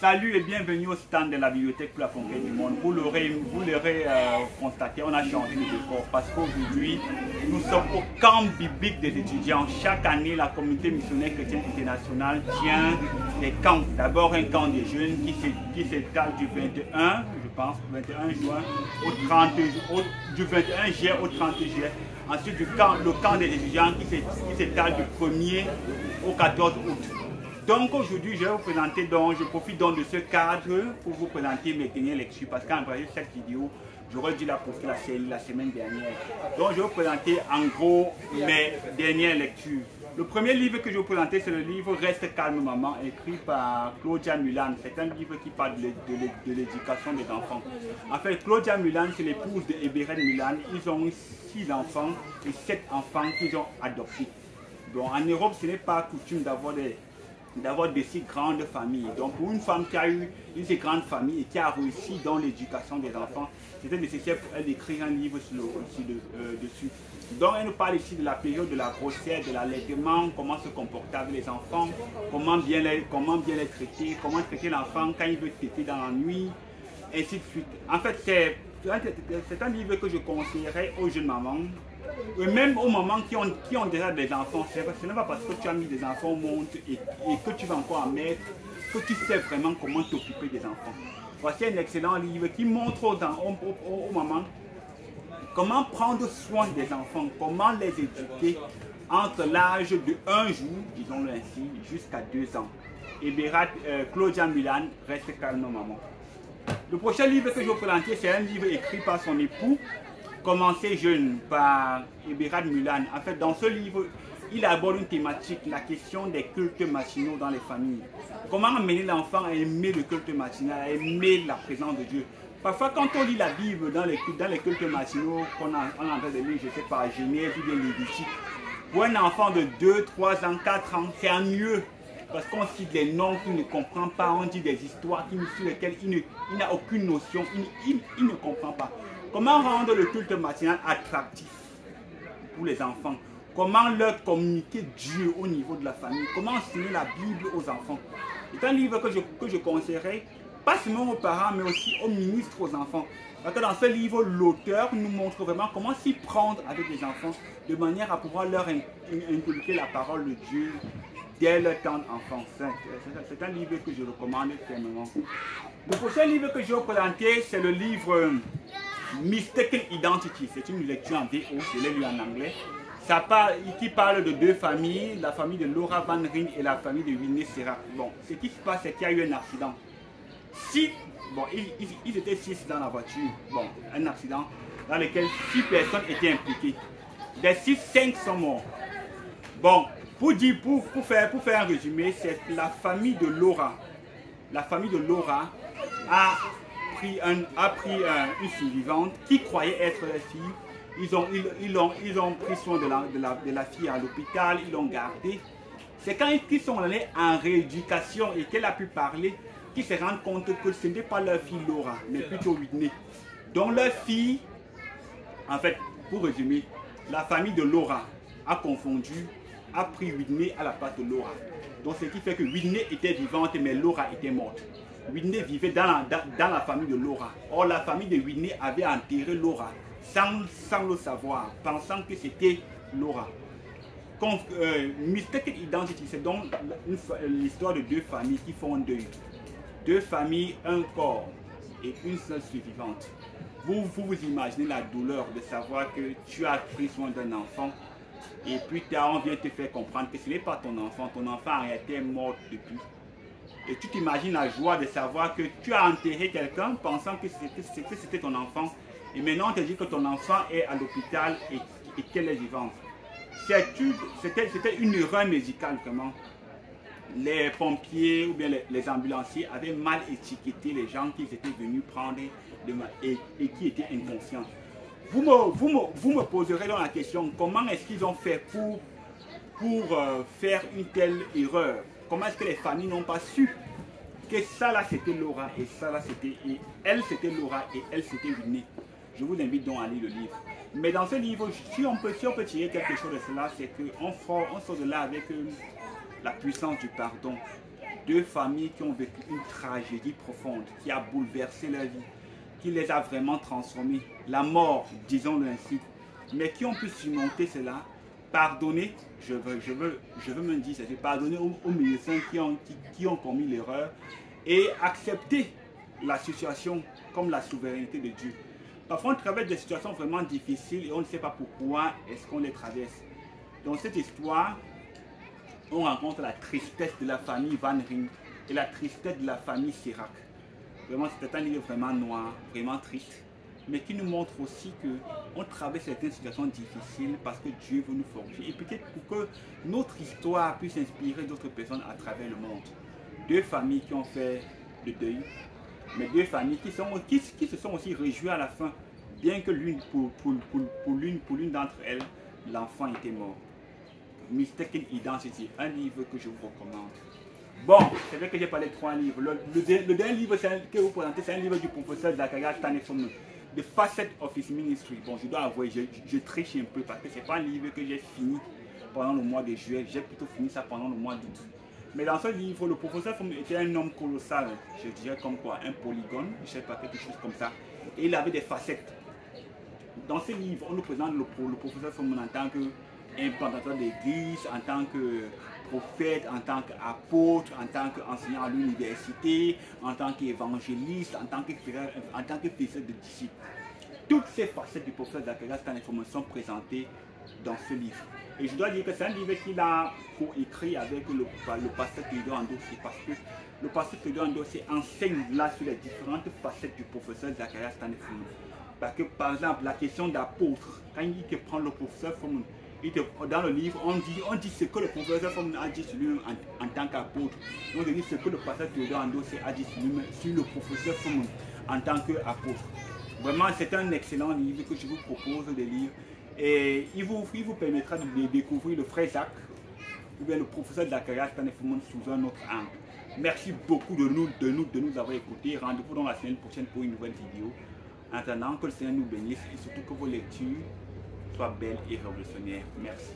Salut et bienvenue au stand de la Bibliothèque pour la conquête du monde. Vous l'aurez constaté, on a changé de décor parce qu'aujourd'hui, nous sommes au camp biblique des étudiants. Chaque année, la communauté missionnaire chrétienne internationale tient des camps. D'abord, un camp des jeunes qui s'étale du 21, je pense, 21 juin au 30, du 21 juillet au 30 juillet. Ensuite, le camp des étudiants qui s'étale du 1er au 14 août. Donc aujourd'hui, je vais vous présenter, je profite donc de ce cadre pour vous présenter mes dernières lectures parce qu'en vrai, cette vidéo, j'aurais dû la poster la semaine dernière. Donc je vais vous présenter en gros mes dernières lectures. Le premier livre que je vais vous présenter, c'est le livre Reste calme maman, écrit par Claudia Mulan. C'est un livre qui parle de l'éducation des enfants. En fait, Claudia Mulan, c'est l'épouse d'Eberen Mulan. Ils ont 6 enfants et 7 enfants qu'ils ont adoptés. Donc en Europe, ce n'est pas coutume d'avoir de si grandes familles. Donc pour une femme qui a eu une si grande famille et qui a réussi dans l'éducation des enfants, c'était nécessaire pour elle d'écrire un livre dessus. Donc elle nous parle ici de la période de la grossesse, de l'allaitement, comment se comporter avec les enfants, comment bien les traiter, comment traiter l'enfant quand il veut téter dans la nuit, ainsi de suite. En fait, c'est un livre que je conseillerais aux jeunes mamans, et même aux mamans qui ont déjà des enfants. Ce n'est pas parce que tu as mis des enfants au monde et que tu vas encore en mettre que tu sais vraiment comment t'occuper des enfants. Voici un excellent livre qui montre aux mamans comment prendre soin des enfants, comment les éduquer entre l'âge de 1 jour, disons-le ainsi, jusqu'à 2 ans. Et Claudia Mulan, Reste calme maman. Le prochain livre que je vais vous présenter, c'est un livre écrit par son époux, Commencer jeune, par Ebérad Mulan. En fait, dans ce livre, il aborde une thématique, la question des cultes machinaux dans les familles. Comment amener l'enfant à aimer le culte machinal, à aimer la présence de Dieu. Parfois, quand on lit la Bible dans les cultes machinaux, qu'on a en train de lire, je sais pas, Genèse ou bien Lévitique, pour un enfant de 2, 3 ans, 4 ans, c'est mieux. Parce qu'on cite des noms qu'il ne comprend pas, on dit des histoires sur lesquelles il n'a aucune notion, il ne comprend pas. Comment rendre le culte matinal attractif pour les enfants? Comment leur communiquer Dieu au niveau de la famille? Comment enseigner la Bible aux enfants? C'est un livre que je conseillerais, pas seulement aux parents, mais aussi aux ministres, aux enfants. Parce que dans ce livre, l'auteur nous montre vraiment comment s'y prendre avec les enfants, de manière à pouvoir leur inculquer la parole de Dieu dès leur temps d'enfance. C'est un livre que je recommande fermement. Le prochain livre que je vais vous présenter, c'est le livre Mistaken Identity. C'est une lecture en VO, je l'ai lu en anglais. Qui parle de 2 familles, la famille de Laura Van Ryn et la famille de Winnie Serra. Bon, ce qui se passe, c'est qu'il y a eu un accident. Ils étaient 6 dans la voiture. Bon, un accident dans lequel 6 personnes étaient impliquées. Des 6, 5 sont morts. Bon, pour faire un résumé, c'est la famille de Laura. La famille de Laura a pris une survivante qui croyait être la fille. Ils ont pris soin de la fille à l'hôpital, ils l'ont gardée. C'est quand ils sont allés en rééducation et qu'elle a pu parler qu'ils se rendent compte que ce n'était pas leur fille Laura, mais plutôt Whitney. Donc leur fille, en fait, pour résumer, la famille de Laura a pris Whitney à la place de Laura. Donc ce qui fait que Whitney était vivante mais Laura était morte. Whitney vivait dans la famille de Laura. Or la famille de Whitney avait enterré Laura sans le savoir, pensant que c'était Laura. Mistaken Identity, c'est donc l'histoire de 2 familles qui font un deuil. 2 familles, un corps et une seule survivante. Vous imaginez la douleur de savoir que tu as pris soin d'un enfant et plus tard on vient te faire comprendre que ce n'est pas ton enfant en réalité est mort depuis. Et tu t'imagines la joie de savoir que tu as enterré quelqu'un pensant que c'était ton enfant. Et maintenant on te dit que ton enfant est à l'hôpital et qu'elle est vivante. C'était une erreur médicale vraiment. Les pompiers ou bien les ambulanciers avaient mal étiqueté les gens qui étaient venus prendre et qui étaient inconscients. Vous me poserez donc la question, comment est-ce qu'ils ont fait pour faire une telle erreur? Comment est-ce que les familles n'ont pas su que ça là c'était Laura et ça là c'était elle c'était Laura et elle c'était Whitney? Je vous invite donc à lire le livre. Mais dans ce livre, si on peut tirer quelque chose de cela, c'est qu'on sort de là avec la puissance du pardon. 2 familles qui ont vécu une tragédie profonde, qui a bouleversé leur vie, qui les a vraiment transformés, la mort, disons-le ainsi, mais qui ont pu surmonter cela, pardonner, je veux me dire, c'est pardonner aux médecins qui ont commis l'erreur et accepter la situation comme la souveraineté de Dieu. Parfois, on traverse des situations vraiment difficiles et on ne sait pas pourquoi est-ce qu'on les traverse. Dans cette histoire, on rencontre la tristesse de la famille Van Ring et la tristesse de la famille Sirac. Vraiment, c'est un livre vraiment noir, vraiment triste, mais qui nous montre aussi qu'on traverse certaines situations difficiles parce que Dieu veut nous forger et peut-être pour que notre histoire puisse inspirer d'autres personnes à travers le monde. 2 familles qui ont fait le deuil, mais 2 familles qui se sont aussi réjouies à la fin, bien que pour l'une d'entre elles, l'enfant était mort. Mistaken Identity, un livre que je vous recommande. Bon, c'est vrai que j'ai parlé de 3 livres. Le dernier livre que vous présentez, c'est un livre du professeur Zacharias Stanefon, The Facet of His Ministry. Bon, je dois avouer, je triche un peu parce que c'est pas un livre que j'ai fini pendant le mois de juillet, j'ai plutôt fini ça pendant le mois d'août. Mais dans ce livre, le professeur était un homme colossal, je dirais comme quoi, un polygone, je sais pas, quelque chose comme ça. Et il avait des facettes. Dans ce livre, on nous présente le professeur Fomon en tant qu'implantateur d'église, en tant que prophète, en tant qu'apôtre, en tant qu'enseignant à l'université, en tant qu'évangéliste, en tant que faiseur de disciples. Toutes ces facettes du professeur Zacharias Stanefon sont présentées dans ce livre. Et je dois dire que c'est un livre qu'il a coécrit avec le pasteur Théodore Andossi, parce que le pasteur Théodore Andossi enseigne là sur les différentes facettes du professeur Zacharias Stanefon. Parce que par exemple, la question d'apôtre, quand il prend le professeur Fomon, dans le livre, on dit ce que le professeur Fomon a dit sur lui en tant qu'apôtre. On dit ce que le pasteur Théodore Andossi a dit sur le professeur Fomon en tant qu'apôtre. Vraiment, c'est un excellent livre que je vous propose de lire. Et il vous permettra de découvrir le frère Zach ou bien le professeur Zacharias Stanefon sous un autre angle. Merci beaucoup de nous avoir écoutés. Rendez-vous dans la semaine prochaine pour une nouvelle vidéo. En attendant, que le Seigneur nous bénisse et surtout que vos lectures soient belles et révolutionnaires. Merci.